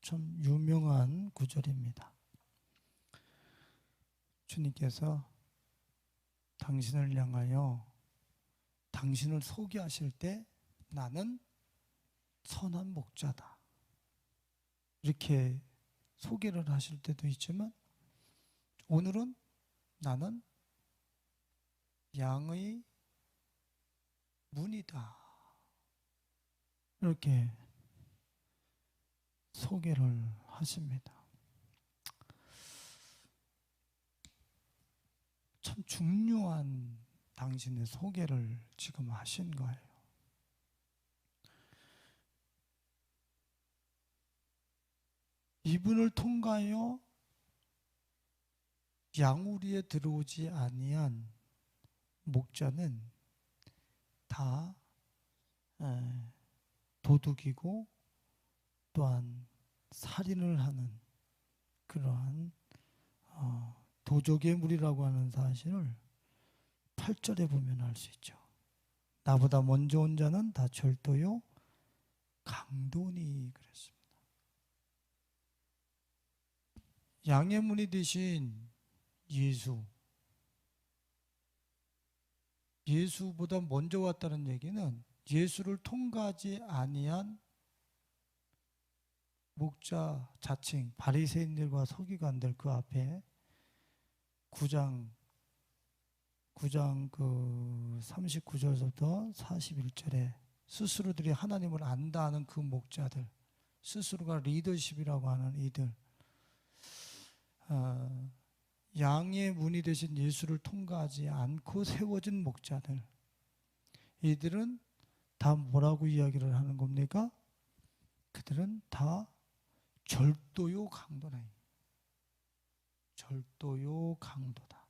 참 유명한 구절입니다. 주님께서 당신을 향하여 당신을 소개하실 때 나는 선한 목자다, 이렇게 소개를 하실 때도 있지만 오늘은 나는 양의 문이다, 이렇게 소개를 하십니다. 참 중요한 당신의 소개를 지금 하신 거예요. 이분을 통하여 양우리에 들어오지 아니한 목자는 다 도둑이고 또한 살인을 하는 그러한 도적의 무리라고 하는 사실을 8절에 보면 알 수 있죠. 나보다 먼저 온 자는 다 절도요 강도니 그랬습니다. 양의 문이 되신 예수보다 먼저 왔다는 얘기는 예수를 통과하지 아니한 목자 자칭 바리새인들과 서기관들 그 앞에 9장 그 39절부터 41절에 스스로들이 하나님을 안다 하는 그 목자들, 스스로가 리더십이라고 하는 이들, 양의 문이 되신 예수를 통과하지 않고 세워진 목자들, 이들은 다 뭐라고 이야기를 하는 겁니까? 그들은 다 절도요 강도라. 절도요 강도다.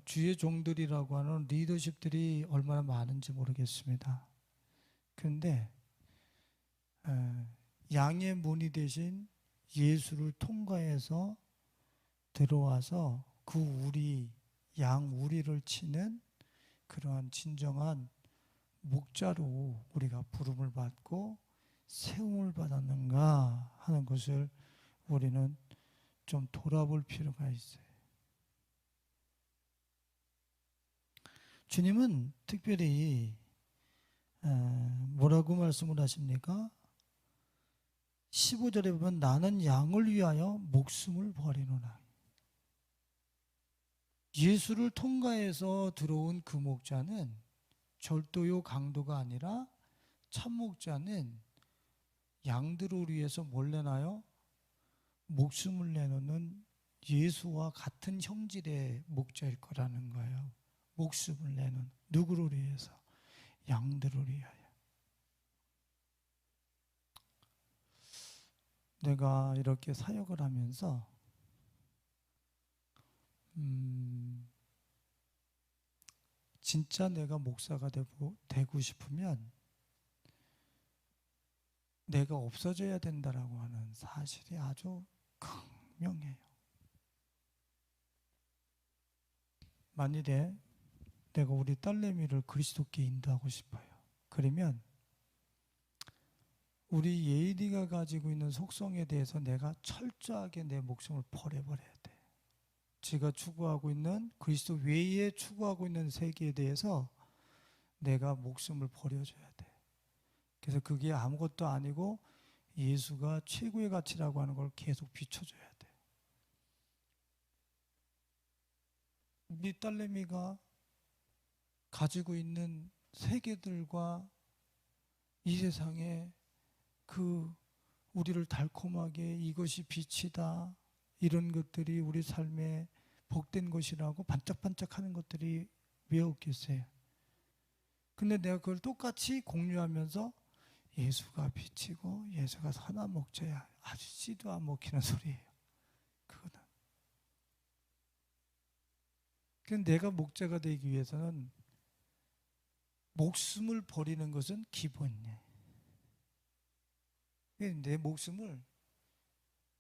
주의 종들이라고 하는 리더십들이 얼마나 많은지 모르겠습니다. 그런데 양의 문이 되신 예수를 통과해서 들어와서 그 양 우리를 치는 그러한 진정한 목자로 우리가 부름을 받고 세움을 받았는가 하는 것을 우리는 좀 돌아볼 필요가 있어요. 주님은 특별히 뭐라고 말씀을 하십니까? 15절에 보면 나는 양을 위하여 목숨을 버리노라. 예수를 통과해서 들어온 그 목자는 절도요 강도가 아니라 참 목자는 양들을 위해서 뭘 내나요? 목숨을 내놓는 예수와 같은 형질의 목자일 거라는 거예요. 목숨을 내는 누구를 위해서? 양들을 위하여. 내가 이렇게 사역을 하면서 진짜 내가 목사가 되고 싶으면 내가 없어져야 된다라고 하는 사실이 아주 극명해요. 만일에 내가 우리 딸내미를 그리스도께 인도하고 싶어요. 그러면 우리 예인이가 가지고 있는 속성에 대해서 내가 철저하게 내 목숨을 버려버려야 돼. 제가 추구하고 있는 그리스도 외에 추구하고 있는 세계에 대해서 내가 목숨을 버려줘야 돼. 그래서 그게 아무것도 아니고 예수가 최고의 가치라고 하는 걸 계속 비춰줘야 돼. 우리 딸내미가 가지고 있는 세계들과 이 세상에 우리를 달콤하게 이것이 빛이다, 이런 것들이 우리 삶에 복된 것이라고 반짝반짝하는 것들이 왜 없겠어요? 근데 내가 그걸 똑같이 공유하면서 예수가 빛이고 예수가 선한 목자야, 아주 씨도 안 먹히는 소리예요. 그거는. 그런데 내가 목자가 되기 위해서는 목숨을 버리는 것은 기본이에요. 내 목숨을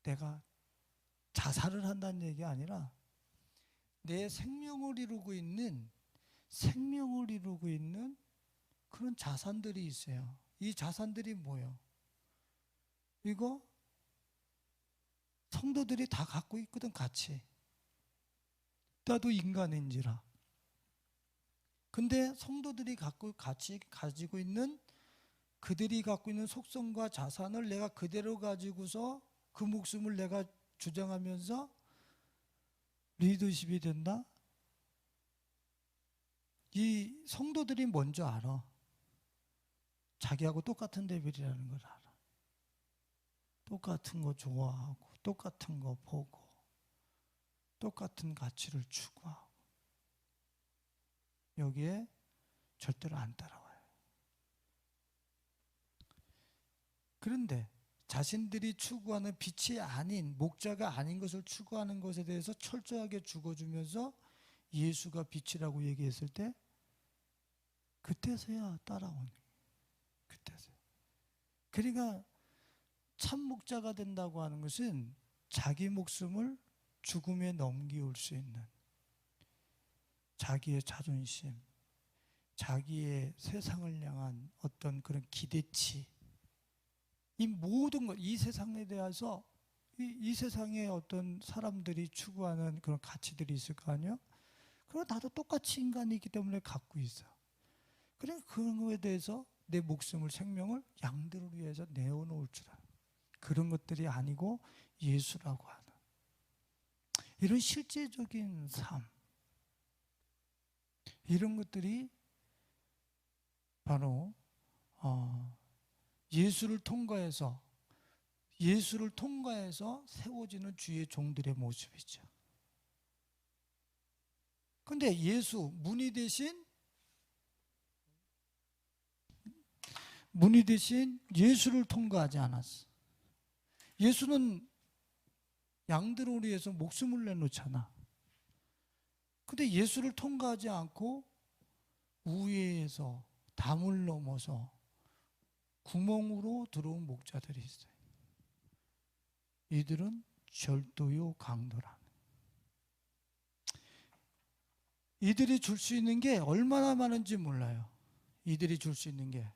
내가 자살을 한다는 얘기가 아니라 내 생명을 이루고 있는 그런 자산들이 있어요. 이 자산들이 뭐예요? 이거 성도들이 다 갖고 있거든, 같이. 나도 인간인지라. 근데 성도들이 같이 가지고 있는, 그들이 갖고 있는 속성과 자산을 내가 그대로 가지고서 그 목숨을 내가 주장하면서 리더십이 된다? 이 성도들이 먼저 알아. 자기하고 똑같은 레벨이라는 걸 알아. 똑같은 거 좋아하고, 똑같은 거 보고, 똑같은 가치를 추구하고, 여기에 절대로 안 따라와요. 그런데 자신들이 추구하는 빛이 아닌, 목자가 아닌 것을 추구하는 것에 대해서 철저하게 죽어주면서 예수가 빛이라고 얘기했을 때, 그때서야 따라오는 거예요. 그때서야. 그러니까 참 목자가 된다고 하는 것은 자기 목숨을 죽음에 넘겨올 수 있는, 자기의 자존심, 자기의 세상을 향한 어떤 그런 기대치, 이 모든 것, 이 세상에 대해서 이 세상에 어떤 사람들이 추구하는 그런 가치들이 있을 거 아니에요? 그럼 나도 똑같이 인간이기 때문에 갖고 있어. 그러니까 그런 거에 대해서 내 목숨을, 생명을 양들을 위해서 내어놓을 줄 알아. 그런 것들이 아니고 예수라고 하는 이런 실제적인 삶, 이런 것들이 바로 예수를 통과해서 세워지는 주의 종들의 모습이죠. 그런데 예수, 문이 대신 예수를 통과하지 않았어. 예수는 양들을 위해서 목숨을 내놓잖아. 근데 예수를 통과하지 않고 우회에서 담을 넘어서 구멍으로 들어온 목자들이 있어요. 이들은 절도요 강도라는. 이들이 줄 수 있는 게 얼마나 많은지 몰라요. 이들이 줄 수 있는 게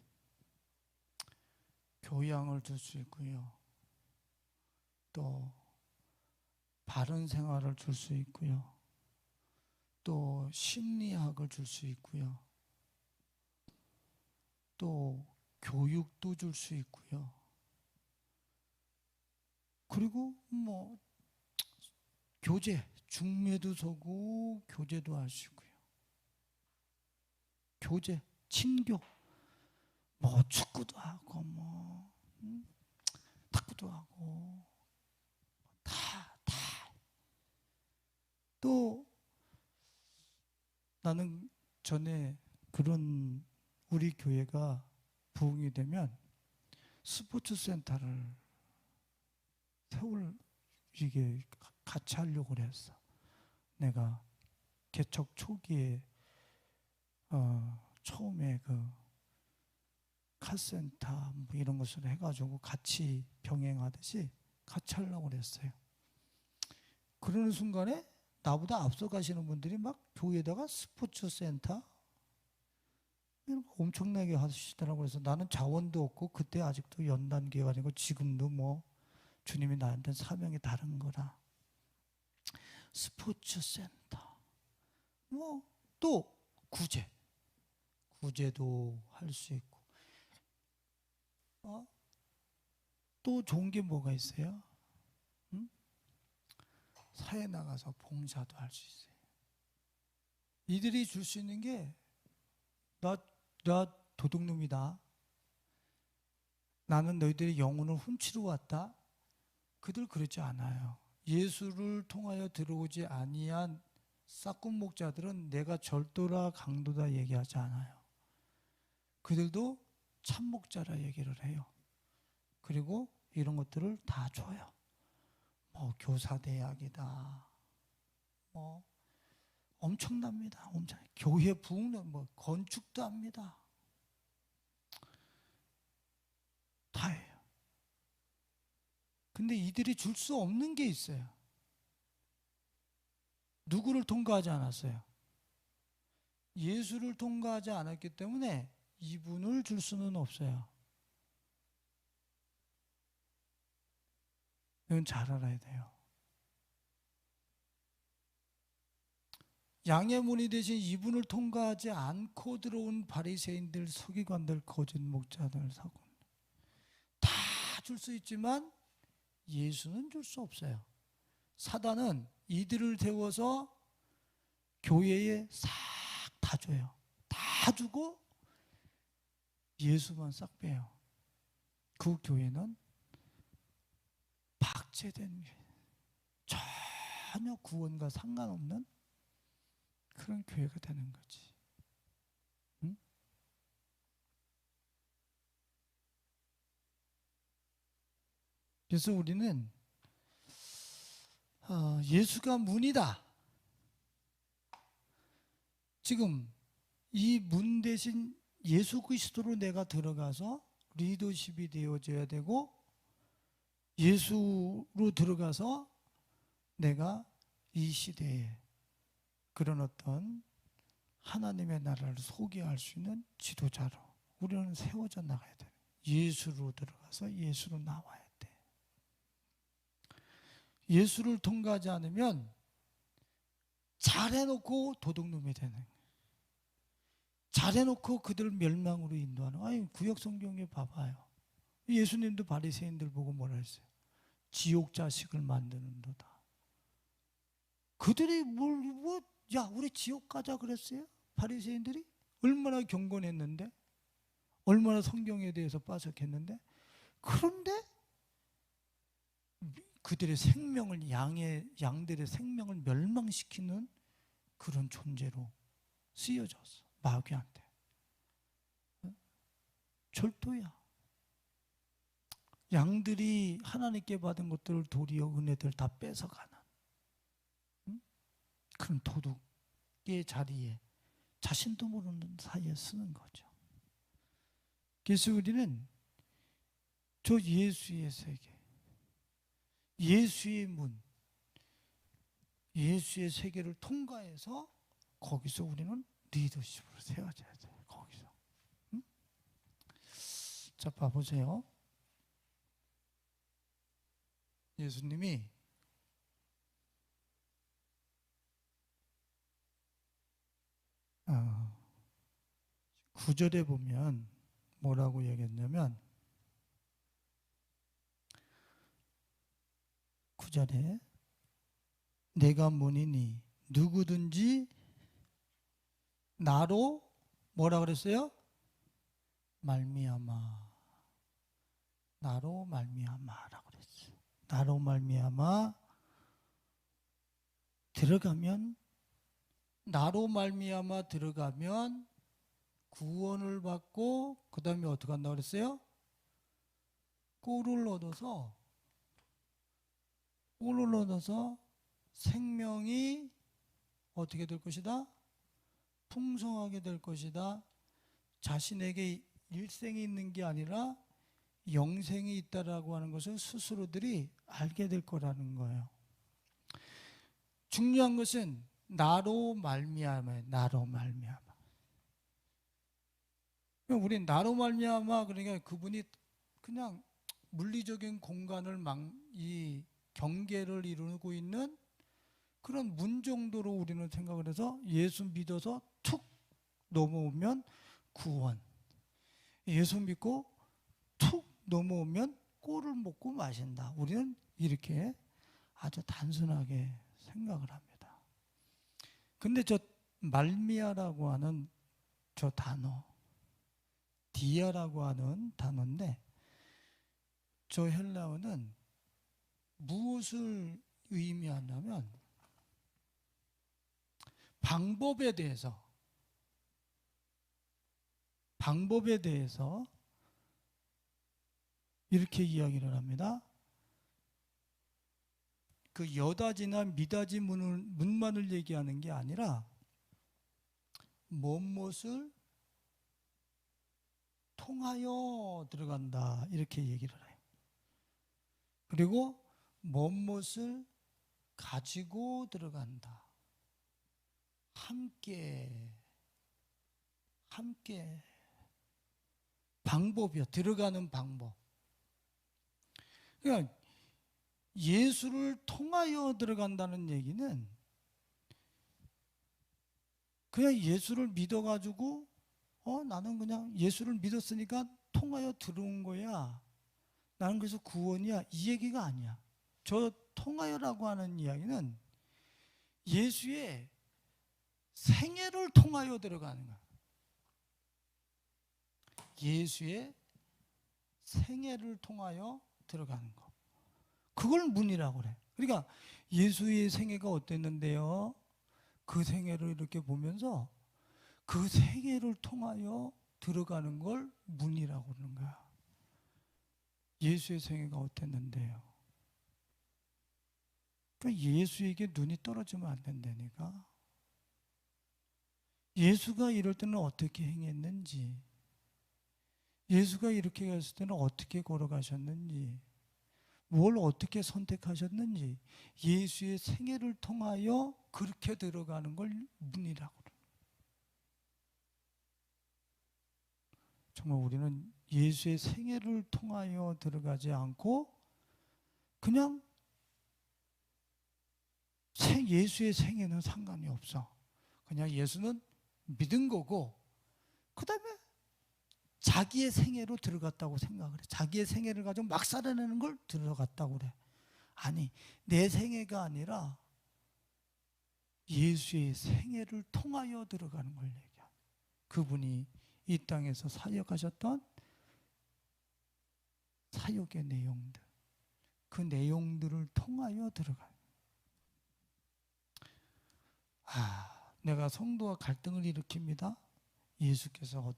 교양을 줄 수 있고요. 또 바른 생활을 줄 수 있고요. 또 심리학을 줄 수 있고요. 또 교육도 줄 수 있고요. 그리고 뭐 교제, 중매도 서고 교제도 할 수 있고요. 교제, 친교, 뭐 축구도 하고 뭐 탁구도 하고 다. 또 나는 전에 그런 우리 교회가 부흥이 되면 스포츠 센터를 이게 같이 하려고 그랬어. 내가 개척 초기에 처음에 그 카센터 뭐 이런 것을 해가지고 같이 병행하듯이 같이 하려고 그랬어요. 그러는 순간에 나보다 앞서 가시는 분들이 막 교회에다가 스포츠 센터 엄청나게 하시더라고요. 그래서 나는 자원도 없고, 그때 아직도 연단기가 아니고 지금도 뭐 주님이 나한테 사명이 다른 거라. 스포츠 센터, 뭐 또 구제도 할 수 있고, 또 좋은 게 뭐가 있어요? 사회 나가서 봉사도 할 수 있어요. 이들이 줄 수 있는 게 나 도둑놈이다. 나는 너희들의 영혼을 훔치러 왔다. 그들 그러지 않아요. 예수를 통하여 들어오지 아니한 싹군 목자들은 내가 절도라 강도다 얘기하지 않아요. 그들도 참 목자라 얘기를 해요. 그리고 이런 것들을 다 줘요. 뭐 교사대학이다. 뭐 엄청납니다. 교회 부흥은 뭐 건축도 합니다. 다 해요. 근데 이들이 줄 수 없는 게 있어요. 누구를 통과하지 않았어요? 예수를 통과하지 않았기 때문에 이분을 줄 수는 없어요. 이건 잘 알아야 돼요. 양의 문이 대신 이분을 통과하지 않고 들어온 바리새인들, 서기관들, 거짓 목자들, 사건 다 줄 수 있지만 예수는 줄 수 없어요. 사단은 이들을 세워서 교회에 싹 다 줘요. 다 주고 예수만 싹 빼요. 그 교회는 박제된, 전혀 구원과 상관없는 그런 교회가 되는 거지. 응? 그래서 우리는 예수가 문이다. 지금 이 문 대신 예수 그리스도로 내가 들어가서 리더십이 되어져야 되고, 예수로 들어가서 내가 이 시대에 그런 어떤 하나님의 나라를 소개할 수 있는 지도자로 우리는 세워져 나가야 돼. 예수로 들어가서 예수로 나와야 돼. 예수를 통과하지 않으면 잘해놓고 도둑놈이 되는 거예요. 잘해놓고 그들 멸망으로 인도하는. 아니, 구약 성경에 봐봐요. 예수님도 바리새인들 보고 뭐라 했어요? 지옥 자식을 만드는도다. 그들이 야, 우리 지옥 가자 그랬어요? 바리새인들이 얼마나 경건했는데, 얼마나 성경에 대해서 빠삭했는데, 그런데 그들의 생명을, 양들의 생명을 멸망시키는 그런 존재로 쓰여졌어. 마귀한테. 절도야. 양들이 하나님께 받은 것들을 도리어 은혜들 다 뺏어가는 그런 도둑의 자리에 자신도 모르는 사이에 쓰는 거죠. 그래서 우리는 저 예수의 세계, 예수의 문, 예수의 세계를 통과해서 거기서 우리는 리더십으로 세워져야 돼요. 거기서. 응? 자, 봐보세요. 예수님이 구절에 보면 뭐라고 얘기했냐면, 9절에 내가 문이니 누구든지 나로 뭐라 그랬어요? 말미암아. 나로 말미암아라고 그랬어요. 나로 말미암아 들어가면, 나로 말미암아 들어가면 구원을 받고, 그 다음에 어떻게 한다고 그랬어요? 꼴을 얻어서 생명이 어떻게 될 것이다? 풍성하게 될 것이다. 자신에게 일생이 있는 게 아니라 영생이 있다라고 하는 것을 스스로들이 알게 될 거라는 거예요. 중요한 것은 나로 말미암아, 나로 말미암아. 우리 나로 말미암아, 그러니까 그분이 그냥 물리적인 공간을 이 경계를 이루고 있는 그런 문 정도로 우리는 생각을 해서 예수 믿어서 툭 넘어오면 구원, 예수 믿고 툭 넘어오면 꼴을 먹고 마신다. 우리는 이렇게 아주 단순하게 생각을 합니다. 근데 저 말미아라고 하는 저 단어, 디아라고 하는 단어인데, 저 헬라어는 무엇을 의미하냐면 방법에 대해서 이렇게 이야기를 합니다. 그 여다지나 미다지 문만을 얘기하는 게 아니라 무엇을 통하여 들어간다, 이렇게 얘기를 해요. 그리고 무엇을 가지고 들어간다. 함께 방법이요. 들어가는 방법. 그러니까 예수를 통하여 들어간다는 얘기는 그냥 예수를 믿어가지고 나는 그냥 예수를 믿었으니까 통하여 들어온 거야. 나는 그래서 구원이야. 이 얘기가 아니야. 저 통하여라고 하는 이야기는 예수의 생애를 통하여 들어가는 거야. 예수의 생애를 통하여 들어가는 거. 그걸 문이라고 그래. 그러니까 예수의 생애가 어땠는데요? 그 생애를 이렇게 보면서 그 생애를 통하여 들어가는 걸 문이라고 그러는 거야. 예수의 생애가 어땠는데요? 그러니까 예수에게 눈이 떨어지면 안 된다니까. 예수가 이럴 때는 어떻게 행했는지, 예수가 이렇게 갔을 때는 어떻게 걸어가셨는지, 뭘 어떻게 선택하셨는지, 예수의 생애를 통하여 그렇게 들어가는 걸 문이라고 그래요. 정말 우리는 예수의 생애를 통하여 들어가지 않고 그냥 예수의 생애는 상관이 없어. 그냥 예수는 믿은 거고 그 다음에 자기의 생애로 들어갔다고 생각을 해. 자기의 생애를 가지고 막 살아내는 걸 들어갔다고 그래. 아니, 내 생애가 아니라 예수의 생애를 통하여 들어가는 걸 얘기해. 그분이 이 땅에서 사역하셨던 사역의 내용들, 그 내용들을 통하여 들어가요. 내가 성도와 갈등을 일으킵니다. 예수께서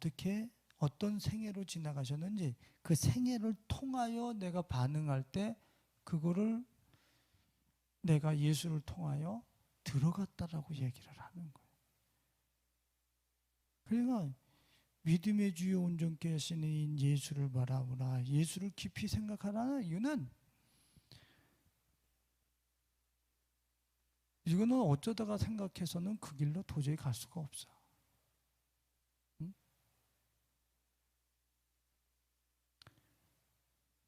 어떤 생애로 지나가셨는지 그 생애를 통하여 내가 반응할 때 그거를 내가 예수를 통하여 들어갔다라고 얘기를 하는 거예요. 그러니까 믿음의 주요 온전케 하시는 예수를 바라보라. 예수를 깊이 생각하라는 이유는 이거는 어쩌다가 생각해서는 그 길로 도저히 갈 수가 없어. 응?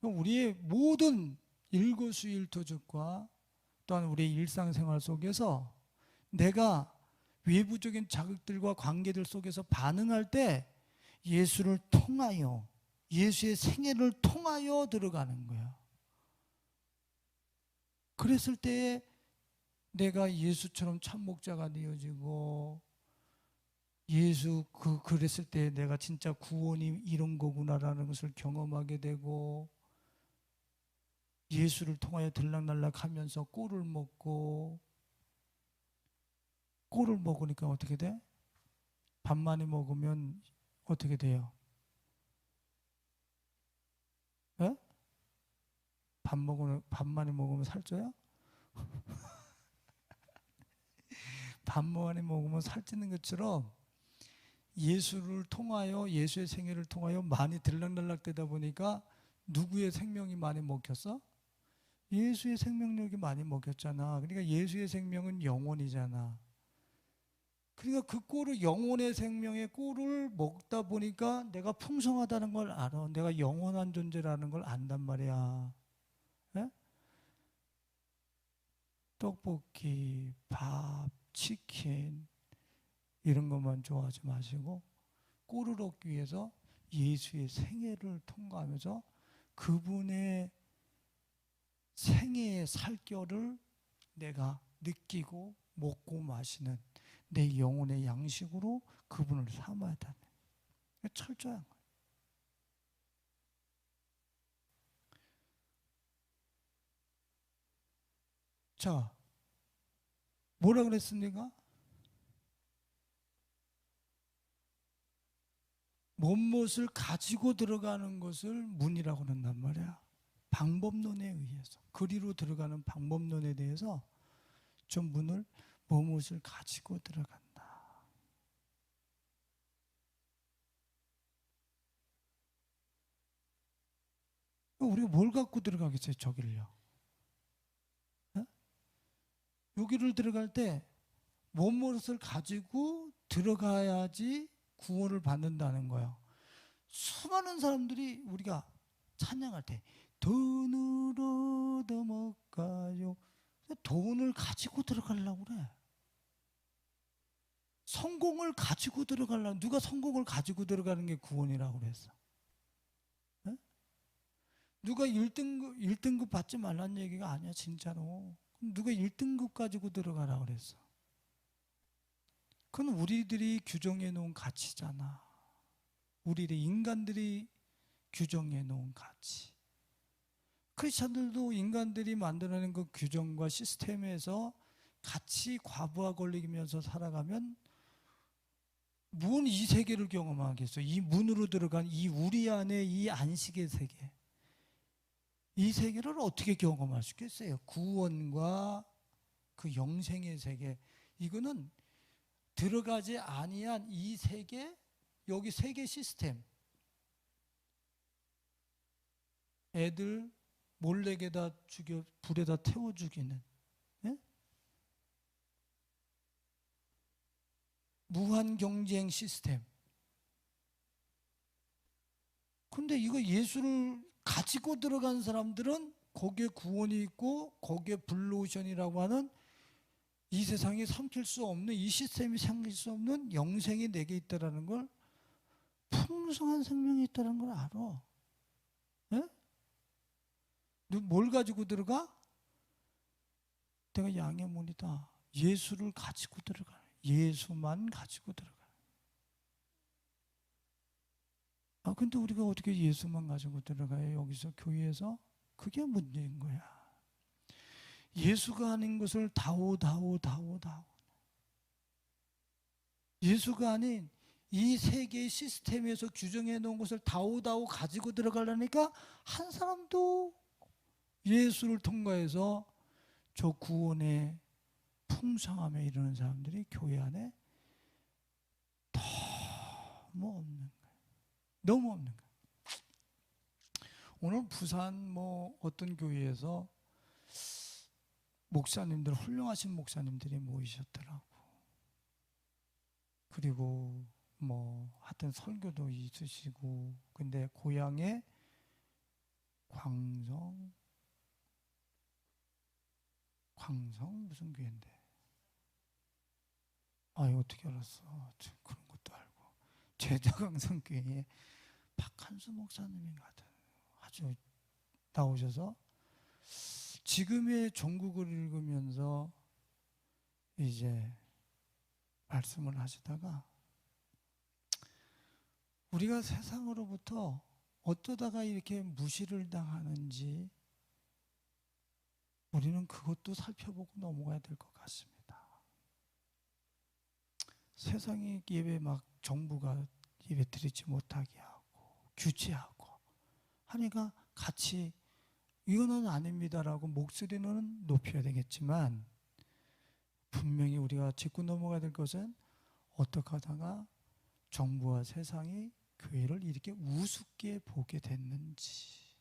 우리의 모든 일거수일투족과 또한 우리의 일상생활 속에서 내가 외부적인 자극들과 관계들 속에서 반응할 때 예수를 통하여, 예수의 생애를 통하여 들어가는 거야. 그랬을 때에 내가 예수처럼 참목자가 되어지고 그랬을 때 내가 진짜 구원이 이런 거구나라는 것을 경험하게 되고 예수를 통하여 들락날락 하면서 꼴을 먹으니까 어떻게 돼? 밥 많이 먹으면 어떻게 돼요? 예? 밥 많이 먹으면 살쪄요? 밥 많이 먹으면 살찌는 것처럼 예수를 통하여, 예수의 생애를 통하여 많이 들락날락 되다 보니까 누구의 생명이 많이 먹혔어? 예수의 생명력이 많이 먹혔잖아. 그러니까 예수의 생명은 영원이잖아. 그러니까 그 꼴을, 영혼의 생명의 꼴을 먹다 보니까 내가 풍성하다는 걸 알아. 내가 영원한 존재라는 걸 안단 말이야. 예? 떡볶이, 밥, 치킨 이런 것만 좋아하지 마시고 꼴을 얻기 위해서 예수의 생애를 통과하면서 그분의 생애의 살결을 내가 느끼고 먹고 마시는 내 영혼의 양식으로 그분을 삼아야 되는 철저한 거예요. 자, 뭐라 그랬습니까? 뭔것을 가지고 들어가는 것을 문이라고 한단 말이야. 방법론에 의해서, 그리로 들어가는 방법론에 대해서 좀 문을 무엇을 가지고 들어간다. 우리가 뭘 갖고 들어가겠어요, 저기를요? 네? 여기를 들어갈 때 무엇을 가지고 들어가야지 구원을 받는다는 거예요. 수많은 사람들이 우리가 찬양할 때 돈을 얻어먹가요. 돈을 가지고 들어가려고 그래. 성공을 가지고 들어가려고. 누가 성공을 가지고 들어가는 게 구원이라고 그랬어? 네? 누가 1등급 받지 말라는 얘기가 아니야 진짜로. 누가 1등급 가지고 들어가라고 그랬어? 그건 우리들이 규정해 놓은 가치잖아. 우리들이 인간들이 규정해 놓은 가치. 크리스천들도 인간들이 만들어낸 그 규정과 시스템에서 같이 과부하 걸리면서 살아가면 뭔 이 세계를 경험하겠어? 이 문으로 들어간 이 우리 안에 이 안식의 세계, 이 세계를 어떻게 경험할 수 있겠어요? 구원과 그 영생의 세계, 이거는 들어가지 아니한 이 세계, 여기 세계 시스템, 애들 몰래게다 죽여 불에다 태워 죽이는, 예? 무한 경쟁 시스템. 근데 이거 예수를 가지고 들어간 사람들은 거기에 구원이 있고 거기에 블루오션이라고 하는 이 세상이 삼킬 수 없는, 이 시스템이 삼킬 수 없는 영생이 내게 있다라는 걸, 풍성한 생명이 있다는 걸 알아. 예? 뭘 가지고 들어가? 내가 양의 문이다. 예수를 가지고 들어가. 예수만 가지고 들어가. 아, 근데 우리가 어떻게 예수만 가지고 들어가요? 여기서 교회에서? 그게 문제인 거야. 예수가 아닌 것을 다오. 예수가 아닌 이 세계의 시스템에서 규정해 놓은 것을 다오 가지고 들어가려니까 한 사람도 예수를 통과해서 저 구원의 풍성함에 이르는 사람들이 교회 안에 너무 없는 거예요. 너무 없는 거예요. 오늘 부산 어떤 교회에서 목사님들, 훌륭하신 목사님들이 모이셨더라고. 그리고 하여튼 설교도 있으시고, 근데 고향에 광성 무슨 교회인데. 아, 이거 어떻게 알았어? 그런 것도 알고. 제자광성교회에 박한수 목사님이 아주 나오셔서 지금의 종국을 읽으면서 이제 말씀을 하시다가, 우리가 세상으로부터 어쩌다가 이렇게 무시를 당하는지 우리는 그것도 살펴보고 넘어가야 될 것 같습니다. 세상이 예배 정부가 예배 드리지 못하게 하고 규제하고 하니까 같이 이거는 아닙니다라고 목소리는 높여야 되겠지만, 분명히 우리가 짚고 넘어가야 될 것은 어떻게 하다가 정부와 세상이 교회를 이렇게 우습게 보게 됐는지,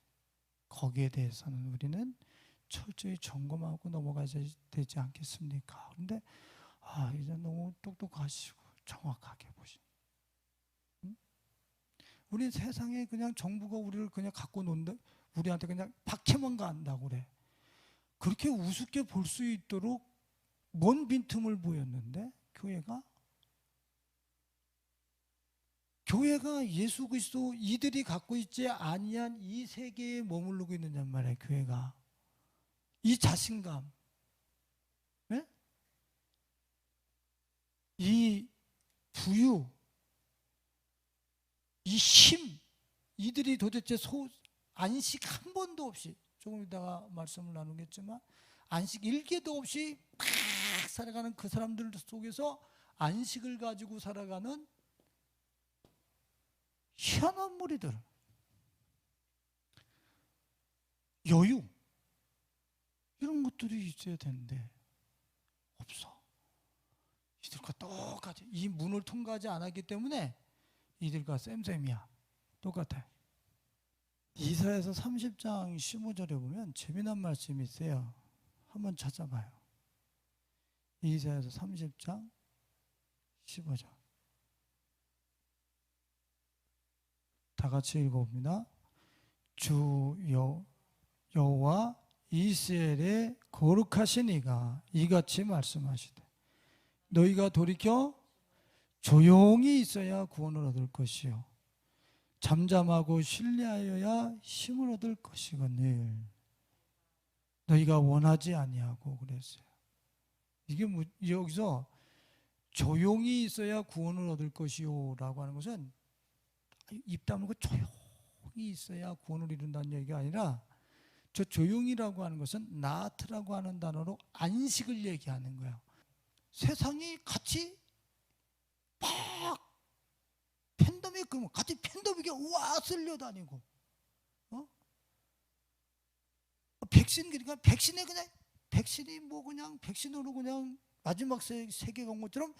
거기에 대해서는 우리는 철저히 점검하고 넘어가야 되지 않겠습니까? 그런데 이제 너무 똑똑하시고 정확하게 보신. 우리 세상에 그냥 정부가 우리를 그냥 갖고 논다, 우리한테 그냥 박해만 간다고 그래. 그렇게 우습게 볼 수 있도록 뭔 빈틈을 보였는데 교회가 예수 그리스도 이들이 갖고 있지 아니한 이 세계에 머무르고 있느냐 말이에요. 교회가 이 자신감, 네? 이 부유, 이 힘, 이들이 도대체 안식 한 번도 없이, 조금 이따가 말씀을 나누겠지만 안식 일개도 없이 막 살아가는 그 사람들 속에서 안식을 가지고 살아가는 희한한 무리들, 여유, 이런 것들이 있어야 되는데 없어. 이들과 똑같이 이 문을 통과하지 않았기 때문에 이들과 쌤쌤이야. 똑같아. 이사야서 30장 15절에 보면 재미난 말씀이 있어요. 한번 찾아봐요. 이사야서 30장 15절. 다 같이 읽어봅니다. 주 여호와 이스라엘의 거룩하신 이가 이같이 말씀하시되 너희가 돌이켜 조용히 있어야 구원을 얻을 것이요 잠잠하고 신뢰하여야 힘을 얻을 것이거늘 너희가 원하지 아니하고 그랬어요. 이게 여기서 조용히 있어야 구원을 얻을 것이요 라고 하는 것은 입 다물고 조용히 있어야 구원을 이룬다는 얘기가 아니라 저 조용히라고 하는 것은 나트라고 하는 단어로 안식을 얘기하는 거예요. 세상이 같이 막 팬데믹 같이 팬데믹에 와 쓸려다니고 백신 그러니까 백신에 그냥 백신이 뭐 그냥 백신으로 그냥 마지막 세계가 온 것처럼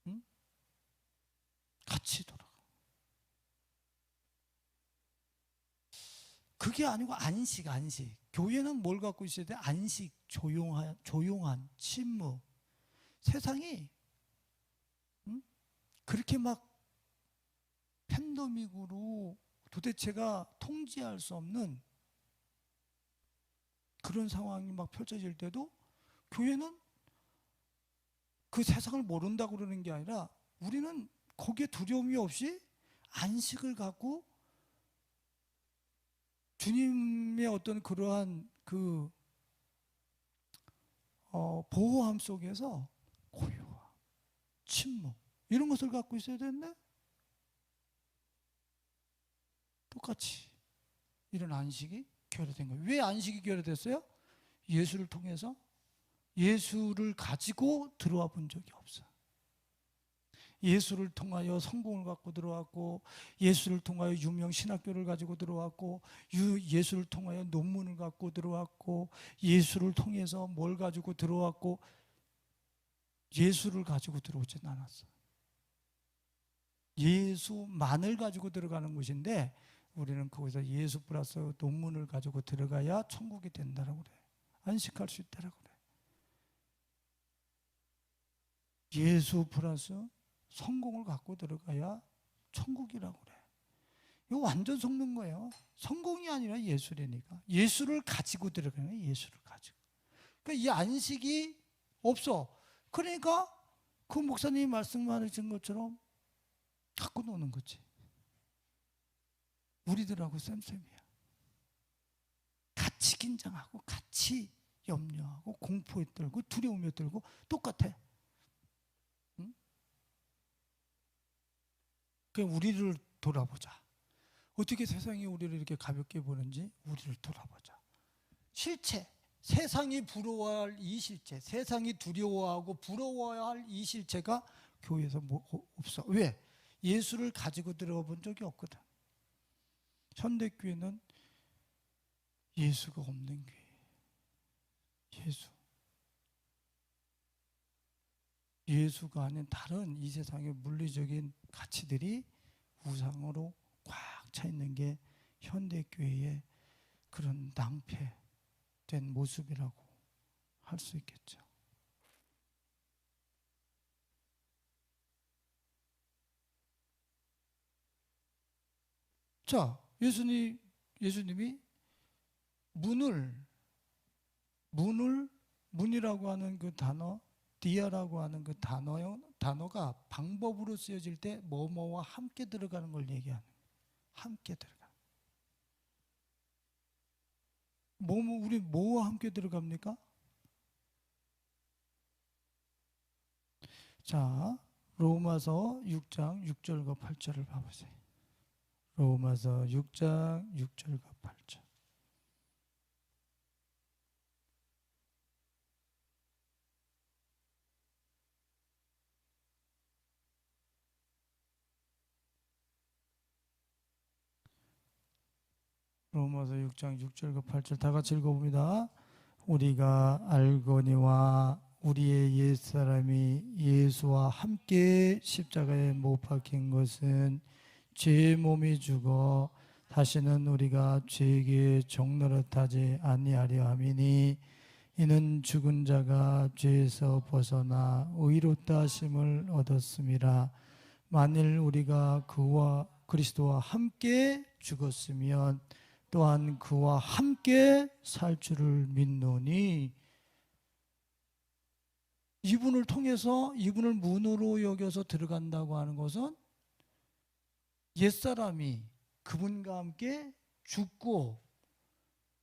응? 같이 돌아가. 그게 아니고 안식. 교회는 뭘 갖고 있어야 돼? 안식, 조용한 침묵. 세상이 그렇게 막 팬데믹으로 도대체가 통제할 수 없는 그런 상황이 막 펼쳐질 때도 교회는 그 세상을 모른다고 그러는 게 아니라 우리는 거기에 두려움이 없이 안식을 갖고 주님의 어떤 그러한 그 보호함 속에서 고요함, 침묵 이런 것을 갖고 있어야 되는데 똑같이 이런 안식이 결여된 거예요. 왜 안식이 결여됐어요? 예수를 통해서 예수를 가지고 들어와 본 적이 없어요. 예수를 통하여 성공을 갖고 들어왔고 예수를 통하여 유명 신학교를 가지고 들어왔고 예수를 통하여 논문을 갖고 들어왔고 예수를 통해서 뭘 가지고 들어왔고 예수를 가지고 들어오진 않았어요. 예수만을 가지고 들어가는 것인데 우리는 거기서 예수 플러스 논문을 가지고 들어가야 천국이 된다라고 그래. 안식할 수 있다라고 그래. 예수 플러스 성공을 갖고 들어가야 천국이라고 그래. 이거 완전 속는 거예요. 성공이 아니라 예수라니까. 예수를 가지고 들어가는 거예요. 예수를 가지고. 그러니까 이 안식이 없어. 그러니까 그 목사님이 말씀하신 것처럼 갖고 노는 거지. 우리들하고 쌤쌤이야. 같이 긴장하고 같이 염려하고 공포에 떨고 두려움에 떨고 똑같아. 응? 그냥 우리를 돌아보자. 어떻게 세상이 우리를 이렇게 가볍게 보는지 우리를 돌아보자. 실체, 세상이 부러워할 이 실체, 세상이 두려워하고 부러워야 할 이 실체가 교회에서 없어. 왜? 예수를 가지고 들어가 본 적이 없거든. 현대교회는 예수가 없는 교회. 예수가 아닌 다른 이 세상의 물리적인 가치들이 우상으로 꽉 차 있는 게 현대교회의 그런 낭패된 모습이라고 할 수 있겠죠. 자, 예수님이 문이라고 하는 그 단어, 디아라고 하는 그 단어가 방법으로 쓰여질 때 뭐뭐와 함께 들어가는 걸 얘기하는 거예요. 함께 들어가. 우리 뭐와 함께 들어갑니까? 자, 로마서 6장 6절과 8절을 봐보세요. 로마서 6장 6절과 8절. 로마서 6장 6절과 8절 다 같이 읽어봅니다. 우리가 알거니와 우리의 옛사람이 예수와 함께 십자가에 못 박힌 것은 죄의 몸이 죽어 다시는 우리가 죄에게 종노릇하지 아니하려 함이니 이는 죽은 자가 죄에서 벗어나 의롭다 하심을 얻었음이라. 만일 우리가 그리스도와 함께 죽었으면 또한 그와 함께 살 줄을 믿노니, 이분을 통해서 이분을 문으로 여겨서 들어간다고 하는 것은 옛사람이 그분과 함께 죽고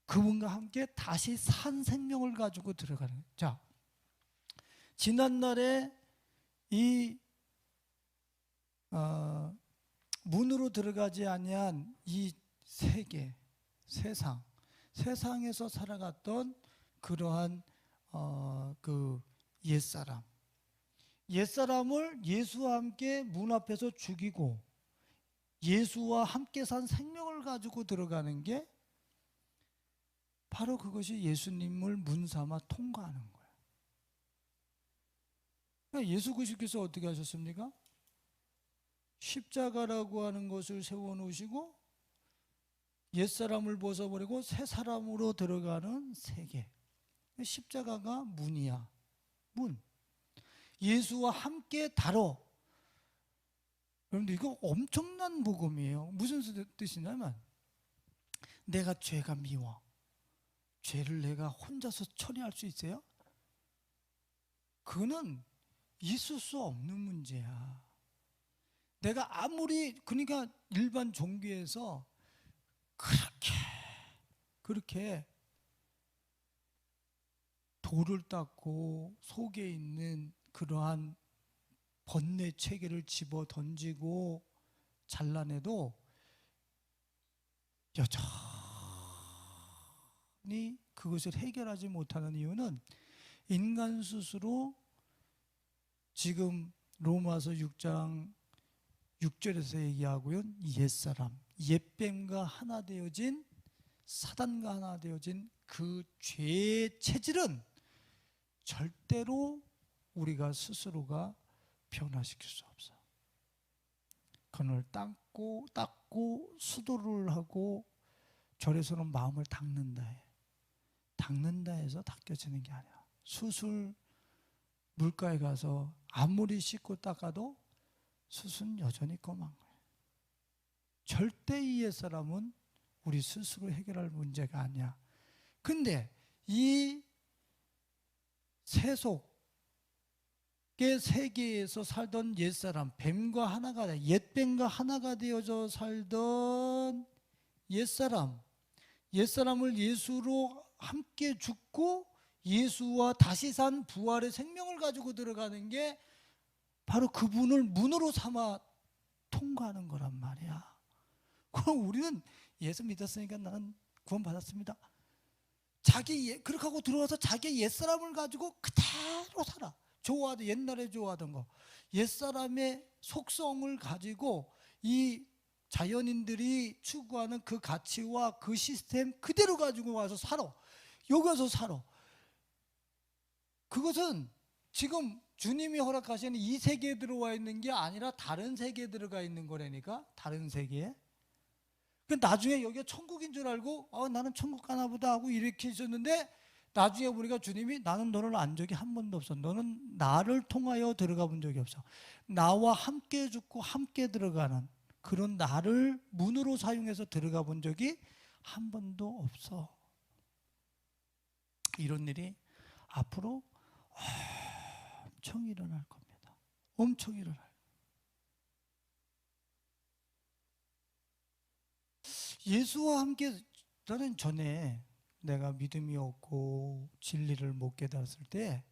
그분과 함께 다시 산 생명을 가지고 들어가는 거예요. 자, 지난날에 이 문으로 들어가지 아니한 이 세계, 세상에서 살아갔던 그러한 그 옛사람을 예수와 함께 문 앞에서 죽이고 예수와 함께 산 생명을 가지고 들어가는 게 바로 그것이 예수님을 문 삼아 통과하는 거예요. 그러니까 예수 그리스도께서 어떻게 하셨습니까? 십자가라고 하는 것을 세워놓으시고 옛사람을 벗어버리고 새 사람으로 들어가는 세계. 십자가가 문이야. 문. 예수와 함께 다뤄. 여러분들 이거 엄청난 복음이에요. 무슨 뜻이냐면 내가 죄가 미워. 죄를 내가 혼자서 처리할 수 있어요? 그거는 있을 수 없는 문제야. 내가 아무리, 그러니까 일반 종교에서 그렇게 돌을 닦고 속에 있는 그러한 번뇌 체계를 집어 던지고 잘라내도 여전히 그것을 해결하지 못하는 이유는 인간 스스로 지금 로마서 6장 6절에서 얘기하고요, 옛사람, 옛뱀과 하나 되어진, 사단과 하나 되어진 그 죄의 체질은 절대로 우리가 스스로가 변화시킬 수 없어. 그걸 닦고 수도를 하고 절에서는 마음을 닦는다 해. 닦는다 해서 닦여지는 게 아니야. 수술 물가에 가서 아무리 씻고 닦아도 숯은 여전히 검은 거예요. 절대 이 옛사람은 우리 스스로 해결할 문제가 아니야. 근데 이 세속의 세계에서 살던 옛사람, 뱀과 하나가, 옛뱀과 하나가 되어져 살던 옛사람을 예수로 함께 죽고 예수와 다시 산 부활의 생명을 가지고 들어가는 게 바로 그분을 문으로 삼아 통과하는 거란 말이야. 그럼 우리는 예수 믿었으니까 나는 구원받았습니다. 그렇게 하고 들어와서 자기 옛사람을 가지고 그대로 살아. 옛날에 좋아하던 거. 옛사람의 속성을 가지고 이 자연인들이 추구하는 그 가치와 그 시스템 그대로 가지고 와서 살아. 여기 와서 살아. 그것은 지금 주님이 허락하시는 이 세계에 들어와 있는 게 아니라 다른 세계에 들어가 있는 거라니까. 다른 세계에. 나중에 여기가 천국인 줄 알고 나는 천국 가나 보다 하고 이렇게 있었는데 나중에 보니까 주님이 나는 너를 안 적이 한 번도 없어. 너는 나를 통하여 들어가 본 적이 없어. 나와 함께 죽고 함께 들어가는 그런 나를 문으로 사용해서 들어가 본 적이 한 번도 없어. 이런 일이 앞으로 엄청 일어날 겁니다. 엄청 일어날. 예수와 함께 나는 전에 내가 믿음이 없고 진리를 못 깨달았을 때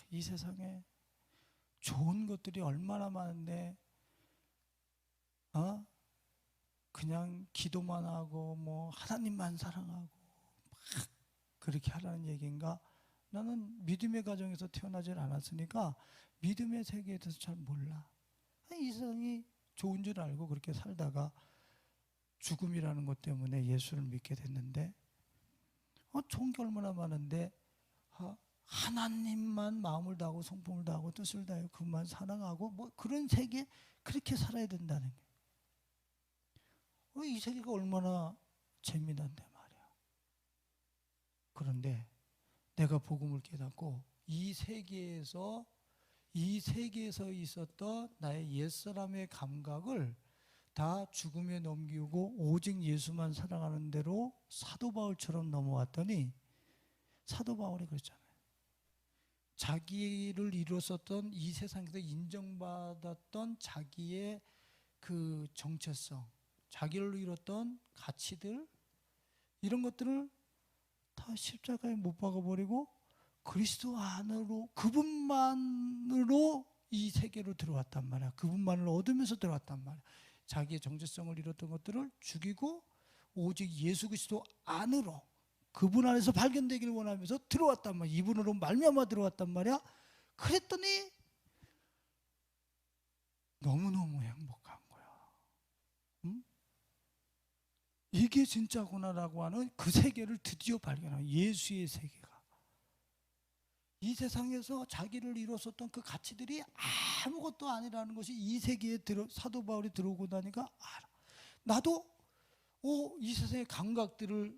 이 세상에 좋은 것들이 얼마나 많은데 그냥 기도만 하고 뭐 하나님만 사랑하고 막 그렇게 하라는 얘기인가? 나는 믿음의 가정에서 태어나질 않았으니까 믿음의 세계에 대해서 잘 몰라. 이 세상이 좋은 줄 알고 그렇게 살다가 죽음이라는 것 때문에 예수를 믿게 됐는데 좋은 게 얼마나 많은데 하나님만 마음을 다하고 성품을 다하고 뜻을 다하고 그만 사랑하고 뭐 그런 세계 그렇게 살아야 된다는 게. 이 세계가 얼마나 재미난데 말이야. 그런데 내가 복음을 깨닫고 이 세계에서 있었던 나의 옛사람의 감각을 다 죽음에 넘기고 오직 예수만 사랑하는 대로 사도 바울처럼 넘어왔더니 사도 바울이 그랬잖아요. 자기를 이뤘었던 이 세상에서 인정받았던 자기의 그 정체성, 자기를 이뤘던 가치들, 이런 것들을 다 십자가에 못 박아버리고 그리스도 안으로, 그분만으로 이 세계로 들어왔단 말이야. 그분만을 얻으면서 들어왔단 말이야. 자기의 정체성을 이뤘던 것들을 죽이고 오직 예수 그리스도 안으로, 그분 안에서 발견되기를 원하면서 들어왔단 말이야. 이분으로 말미암아 들어왔단 말이야. 그랬더니 너무너무 행복한 거야. 응? 이게 진짜구나라고 하는 그 세계를 드디어 발견한, 예수의 세계가. 이 세상에서 자기를 이뤘었던 그 가치들이 아무것도 아니라는 것이 이 세계에 사도 바울이 들어오고 나니까 알아. 나도 이 세상의 감각들을,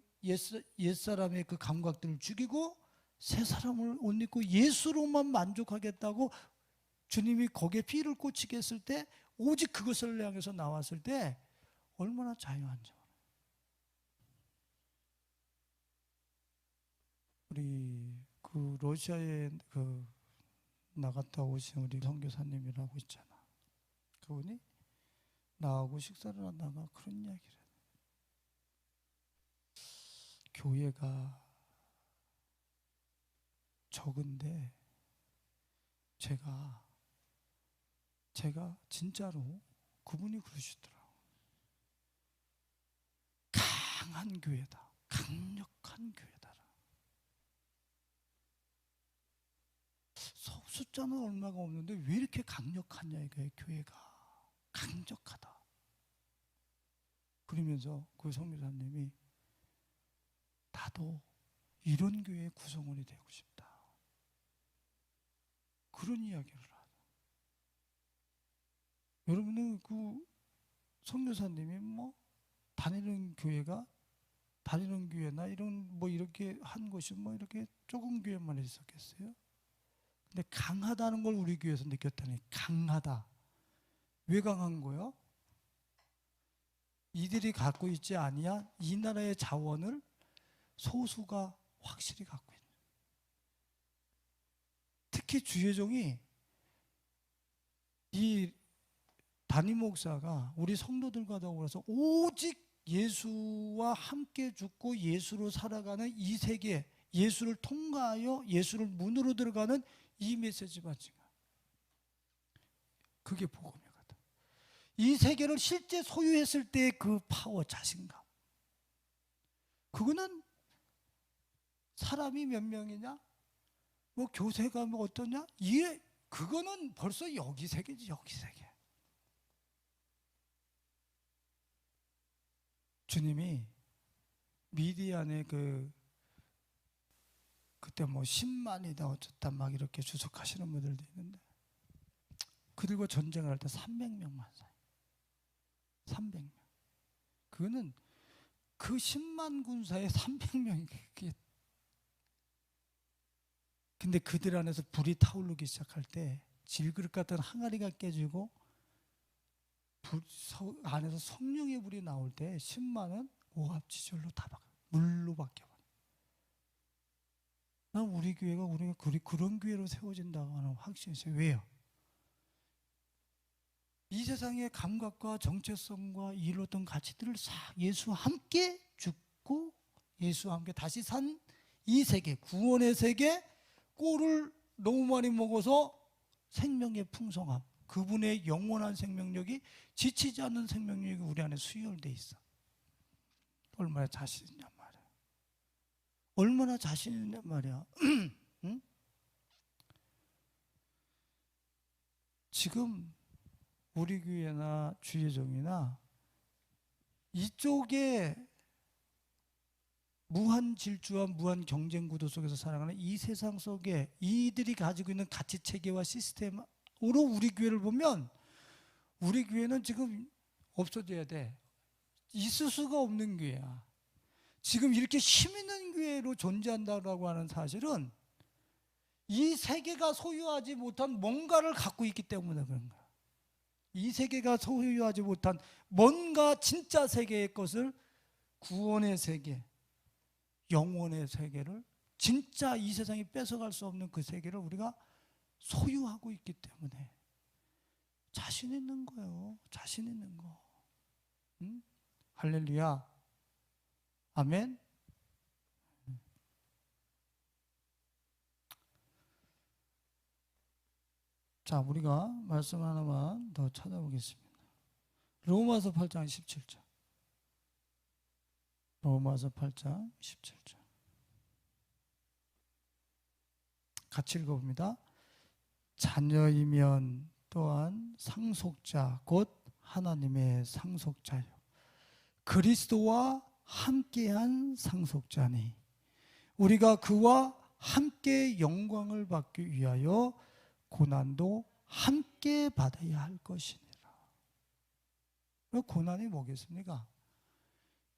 옛사람의 그 감각들을 죽이고 새 사람을 옷 입고 예수로만 만족하겠다고 주님이 거기에 피를 꽂히게 했을 때, 오직 그것을 향해서 나왔을 때 얼마나 자유한지. 우리 그 러시아에 그 나갔다 오신 우리 선교사님이라고 있잖아. 그분이 나하고 식사를 하다가 그런 이야기를 해. 교회가 적은데 제가 진짜로, 그분이 그러시더라고. 강한 교회다. 강력한 교회다. 숫자는 얼마가 없는데 왜 이렇게 강력하냐 이거예요. 교회가 강력하다. 그러면서 그 성교사님이 나도 이런 교회의 구성원이 되고 싶다. 그런 이야기를 하다. 여러분은 그 성교사님이 뭐 다니는 교회나 이런 뭐 이렇게 한 것이 뭐 이렇게 조금 교회만 있었겠어요? 근데 강하다는 걸 우리 교회에서 느꼈다니. 강하다. 왜 강한 거예요? 이들이 갖고 있지 아니야 이 나라의 자원을 소수가 확실히 갖고 있는. 특히 주혜종이, 이 담임 목사가 우리 성도들과 더불어서 오직 예수와 함께 죽고 예수로 살아가는 이 세계, 예수를 통과하여 예수를 문으로 들어가는 이 메시지만 지금 그게 복음이거든. 이 세계를 실제 소유했을 때 그 파워, 자신감, 그거는 사람이 몇 명이냐, 뭐 교세가 뭐 어떠냐, 이게 그거는 벌써 여기 세계지. 여기 세계. 주님이 미디안에 그때 뭐 10만이다 어쩌다 막 이렇게 주석하시는 분들도 있는데, 그들과 전쟁을 할 때 300명만 사요. 300명. 그거는 그 10만 군사의 300명이 그게. 근데 그들 안에서 불이 타오르기 시작할 때 질그릇 같은 항아리가 깨지고 안에서 성령의 불이 나올 때 10만은 오합지졸로 다 물로 바뀌어버려. 난 우리 교회가 그런 교회로 세워진다고 하는 확신이 있어요. 왜요? 이 세상의 감각과 정체성과 이뤘던 가치들을 싹 예수와 함께 죽고 예수와 함께 다시 산 이 세계, 구원의 세계, 꼴을 너무 많이 먹어서 생명의 풍성함, 그분의 영원한 생명력이, 지치지 않는 생명력이 우리 안에 수혈돼 있어. 얼마나 자신 있냔 말이야. 얼마나 자신 있냔 말이야. 응? 지금 우리 교회나 주예종이나 이쪽에 무한 질주와 무한 경쟁 구도 속에서 살아가는 이 세상 속에 이들이 가지고 있는 가치 체계와 시스템으로 우리 교회를 보면, 우리 교회는 지금 없어져야 돼. 있을 수가 없는 교회야. 지금 이렇게 힘 있는 교회로 존재한다고 하는 사실은 이 세계가 소유하지 못한 뭔가를 갖고 있기 때문에 그런 거야. 이 세계가 소유하지 못한 뭔가 진짜 세계의 것을, 구원의 세계, 영원의 세계를, 진짜 이 세상이 뺏어갈 수 없는 그 세계를 우리가 소유하고 있기 때문에 자신 있는 거예요. 자신 있는 거. 응? 할렐루야. 아멘. 자, 우리가 말씀 하나만 더 찾아보겠습니다. 로마서 8장 17절. 로마서 8장 17절. 같이 읽어봅니다. 자녀이면 또한 상속자 곧 하나님의 상속자요 그리스도와 함께한 상속자니 우리가 그와 함께 영광을 받기 위하여 고난도 함께 받아야 할 것이니라. 고난이 뭐겠습니까?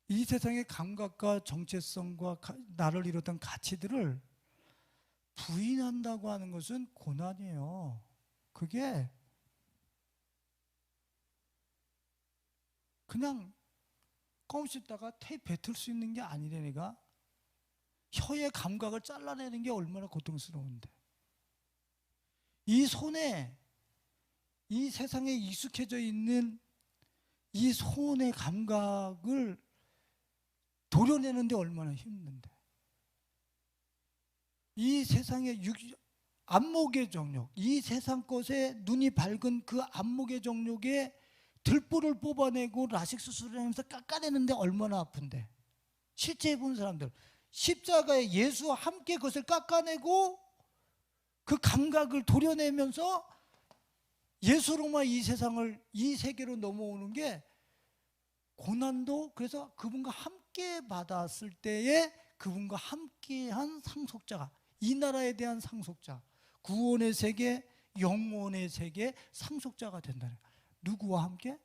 이 세상의 감각과 정체성과 나를 이뤘던 가치들을 부인한다고 하는 것은 고난이에요. 그게 그냥 껌 씹다가 테이프 뱉을 수 있는 게 아니라니까. 혀의 감각을 잘라내는 게 얼마나 고통스러운데. 이 손에, 이 세상에 익숙해져 있는 이 손의 감각을 도려내는데 얼마나 힘든데. 이 세상의 안목의 정욕, 이 세상 것에 눈이 밝은 그 안목의 정욕에 들보를 뽑아내고 라식 수술을 하면서 깎아내는데 얼마나 아픈데. 실제 해본 사람들, 십자가에 예수와 함께 그것을 깎아내고 그 감각을 도려내면서 예수로만 이 세상을, 이 세계로 넘어오는 게 고난도, 그래서 그분과 함께 받았을 때에 그분과 함께한 상속자가, 이 나라에 대한 상속자, 구원의 세계, 영원의 세계 상속자가 된다는 거예요. 누구와 함께?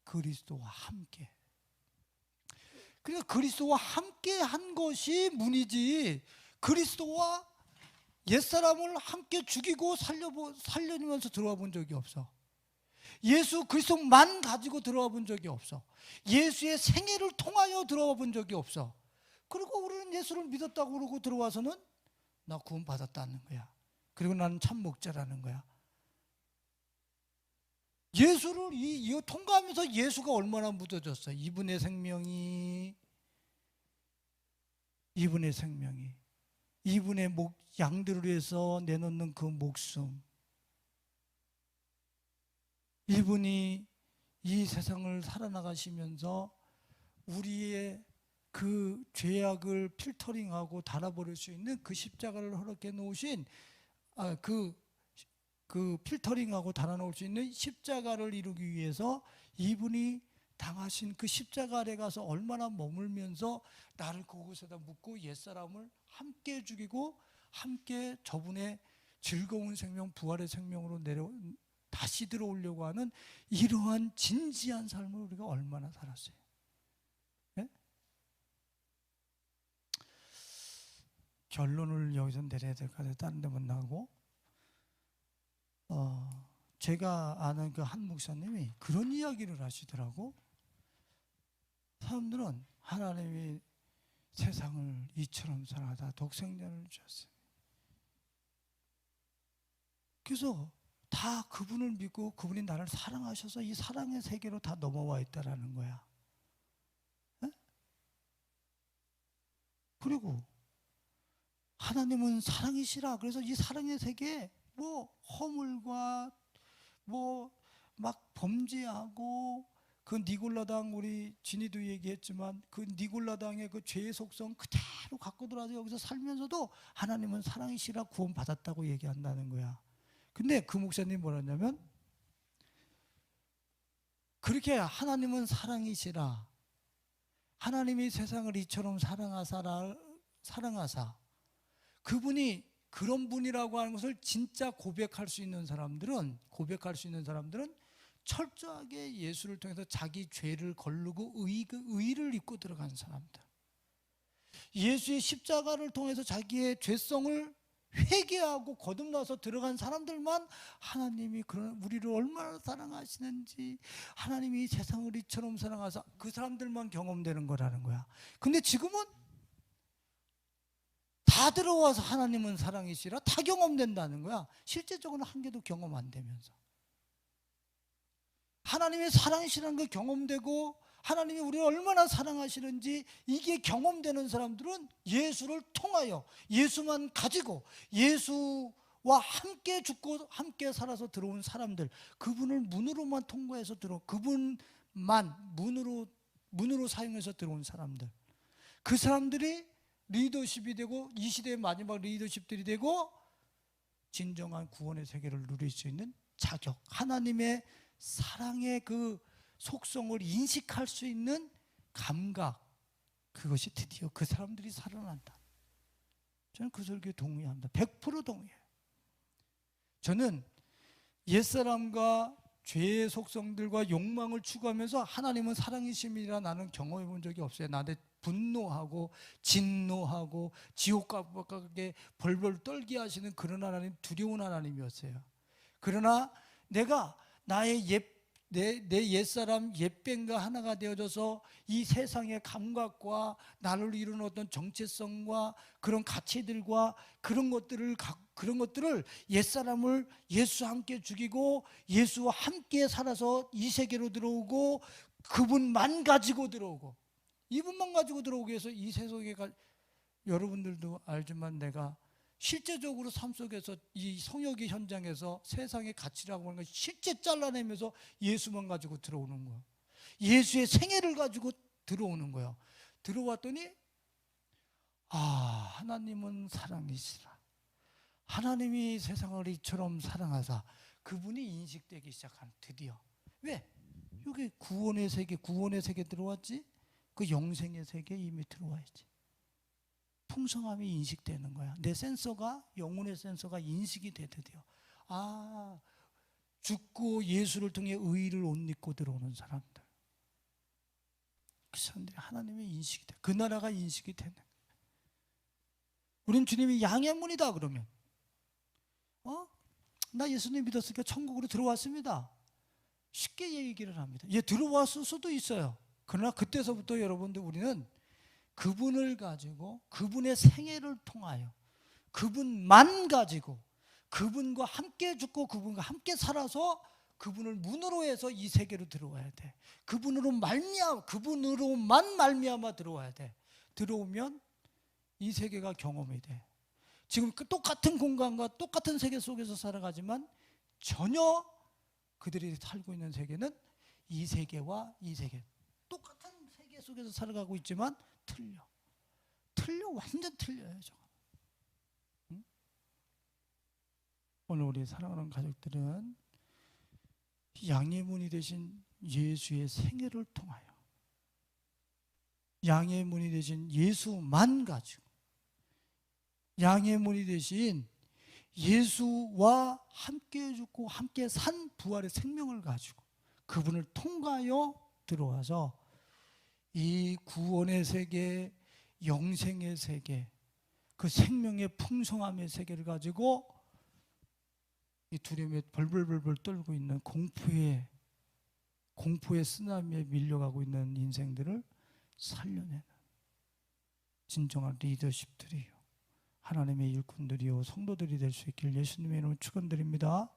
그리스도와 함께. 그러니까 그리스도와 함께 한 것이 문이지, 그리스도와 옛사람을 함께 죽이고 살려내면서 들어와 본 적이 없어. 예수 그리스도만 가지고 들어와 본 적이 없어. 예수의 생애를 통하여 들어와 본 적이 없어. 그리고 우리는 예수를 믿었다고 그러고 들어와서는 나 구원 받았다는 거야. 그리고 나는 참 목자라는 거야. 예수를 이거 통과하면서 예수가 얼마나 묻어졌어. 이분의 생명이, 이분의 양들을 위해서 내놓는 그 목숨, 이분이 이 세상을 살아나가시면서 우리의 그 죄악을 필터링하고 달아버릴 수 있는 그 십자가를 허락해 놓으신 그 필터링하고 달아놓을 수 있는 십자가를 이루기 위해서 이분이 당하신 그 십자가 아래 가서 얼마나 머물면서 나를 그곳에다 묻고 옛사람을 함께 죽이고 함께 저분의 즐거운 생명, 부활의 생명으로 다시 들어오려고 하는 이러한 진지한 삶을 우리가 얼마나 살았어요. 네? 결론을 여기서 내려야 될 것 같아요. 다른 데 못 나가고. 제가 아는 그 한 목사님이 그런 이야기를 하시더라고. 사람들은 하나님이 세상을 이처럼 사랑하다 독생자를 주셨어요. 그래서 다 그분을 믿고 그분이 나를 사랑하셔서 이 사랑의 세계로 다 넘어와 있다라는 거야. 네? 그리고 하나님은 사랑이시라. 그래서 이 사랑의 세계에 뭐 허물과 뭐 막 범죄하고 그 니골라당, 우리 진이도 얘기했지만 그 니골라당의 그 죄의 속성 그대로 갖고 들어와서 여기서 살면서도 하나님은 사랑이시라 구원 받았다고 얘기한다는 거야. 근데 그 목사님이 뭐라냐면, 그렇게 하나님은 사랑이시라, 하나님이 세상을 이처럼 사랑하사 그분이 그런 분이라고 하는 것을 진짜 고백할 수 있는 사람들은 철저하게 예수를 통해서 자기 죄를 거르고 의를 입고 들어간 사람들, 예수의 십자가를 통해서 자기의 죄성을 회개하고 거듭나서 들어간 사람들만 하나님이 그런 우리를 얼마나 사랑하시는지, 하나님이 세상을 이처럼 사랑하사, 그 사람들만 경험되는 거라는 거야. 근데 지금은 다 들어와서 하나님은 사랑이시라 다 경험된다는 거야. 실제적으로 한 개도 경험 안 되면서 하나님의 사랑이시라는 게 경험되고, 하나님이 우리를 얼마나 사랑하시는지 이게 경험되는 사람들은 예수를 통하여, 예수만 가지고 예수와 함께 죽고 함께 살아서 들어온 사람들, 그분을 문으로만 통과해서 그분만 문으로 사용해서 들어온 사람들, 그 사람들이 리더십이 되고, 이 시대의 마지막 리더십들이 되고, 진정한 구원의 세계를 누릴 수 있는 자격, 하나님의 사랑의 그 속성을 인식할 수 있는 감각, 그것이 드디어 그 사람들이 살아난다. 저는 그 설교에 동의합니다. 100% 동의해요. 저는 옛사람과 죄의 속성들과 욕망을 추구하면서 하나님은 사랑이심이라 나는 경험해 본 적이 없어요. 나한테 분노하고 진노하고 지옥 가게 벌벌 떨게 하시는 그런 하나님, 두려운 하나님이었어요. 그러나 내가 나의 내 옛사람 옛뱀과 하나가 되어져서 이 세상의 감각과 나를 이루는 어떤 정체성과 그런 가치들과 그런 것들을 옛사람을 예수와 함께 죽이고 예수와 함께 살아서 이 세계로 들어오고, 그분만 가지고 들어오고, 이분만 가지고 들어오기 위해서 이 세상에 여러분들도 알지만 내가 실제적으로 삶 속에서 이 성역의 현장에서 세상의 가치라고 하는 걸 실제 잘라내면서 예수만 가지고 들어오는 거예요. 예수의 생애를 가지고 들어오는 거예요. 들어왔더니 하나님은 사랑이시라, 하나님이 세상을 이처럼 사랑하사, 그분이 인식되기 시작한, 드디어. 왜? 여기 구원의 세계 들어왔지? 그 영생의 세계에 이미 들어와야지. 풍성함이 인식되는 거야. 내 센서가, 영혼의 센서가 인식이 돼. 드디어 죽고 예수를 통해 의의를 옷 입고 들어오는 사람들, 그 사람들이 하나님의 인식이 돼. 그 나라가 인식이 되는 거야. 우린 주님이 양의 문이다 그러면 나 예수님 믿었으니까 천국으로 들어왔습니다, 쉽게 얘기를 합니다. 들어왔을 수도 있어요. 그러나 그때서부터 여러분들, 우리는 그분을 가지고, 그분의 생애를 통하여, 그분만 가지고, 그분과 함께 죽고 그분과 함께 살아서 그분을 문으로 해서 이 세계로 들어와야 돼. 그분으로만 말미암아 들어와야 돼. 들어오면 이 세계가 경험이 돼. 지금 똑같은 공간과 똑같은 세계 속에서 살아가지만 전혀 그들이 살고 있는 세계는 이 세계와 이 세계, 똑같은 세계 속에서 살아가고 있지만 틀려, 완전 틀려요. 응? 오늘 우리 사랑하는 가족들은 양의 문이 되신 예수의 생애를 통하여, 양의 문이 되신 예수만 가지고, 양의 문이 되신 예수와 함께 죽고 함께 산 부활의 생명을 가지고 그분을 통과하여 들어와서 이 구원의 세계, 영생의 세계, 그 생명의 풍성함의 세계를 가지고 이 두려움에 벌벌벌벌 떨고 있는 공포의 쓰나미에 밀려가고 있는 인생들을 살려내는 진정한 리더십들이요, 하나님의 일꾼들이요, 성도들이 될 수 있길 예수님의 이름으로 축원드립니다.